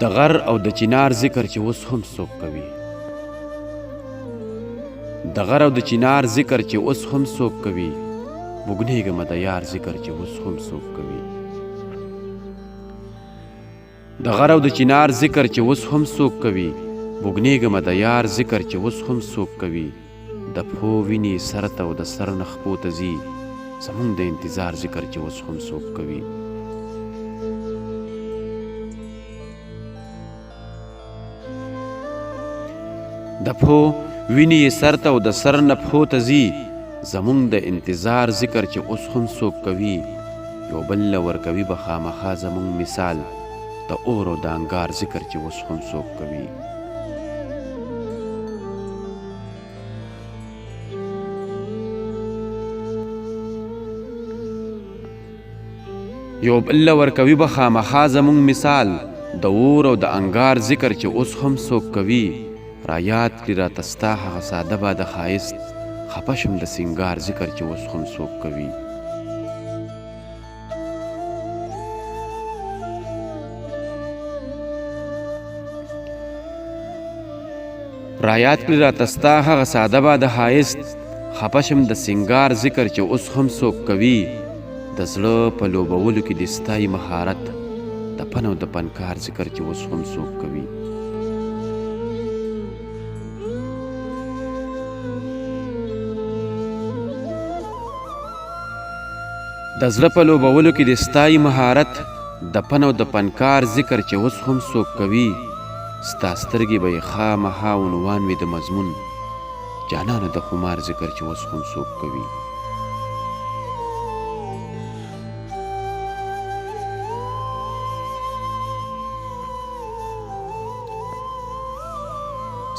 د غر او د چنار ذکر چې اوس هم څوک کوي، د غر او د چنار ذکر چې اوس هم څوک کوي، بوږنېږمه د یار ذکر چې اوس هم څوک کوي. د غر او د چنار ذکر چې اوس هم څوک کوي، بوږنېږمه د یار ذکر چې اوس هم څوک کوي. د پښو وینې سر ته او د سر نه خپو ته ځي، زموږ د انتظار ذکر چې اوس هم څوک کوي. د پښو وینې سر ته او د سر نه پښو ته ځي، زموږ د انتظار ذکر چې اوس هم څوک کوي. یو بل له ورکوي به خامخا زموږ مثال، د اور او د انګار ذکر چې اوس هم څوک کوي. یو بل له ورکوي به خامخا زموږ مثال، د اور او د انګار ذکر چې اوس هم څوک کوي. رایاد کړي راته ستا هغه ساده باده ښایست، خفه شم د سینګار ذکر چې اوس هم څوک کوي. رایاد کړي راته ستا هغه ساده باده ښایست، خفه شم د سینګار ذکر چې اوس هم څوک کوي. د زړه په لوبولو کې د ستایي مهارت، د پن او د پنکار ذکر چې اوس هم څوک کوي. د زړه په لوبولو کې د ستایي مهارت، د پن او د پنکار ذکر چې اوس هم څوک کوي. ستا سترګې به یې خامخا عنوان وي د مضمون، جانانه د خمار ذکر چې اوس هم څوک کوي.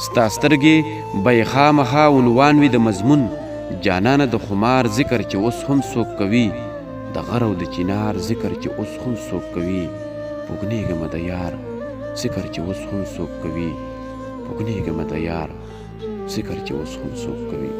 ستا سترګې به یې خامخا عنوان وي د مضمون، جانانه د خمار ذکر چې اوس هم څوک کوي. د غر او د چنار ذکر چې اوس هم څوک کوي، بوږنېږمه د یار ذکر چې اوس هم څوک کوي. بوږنېږمه د یار ذکر چې اوس هم څوک کوي.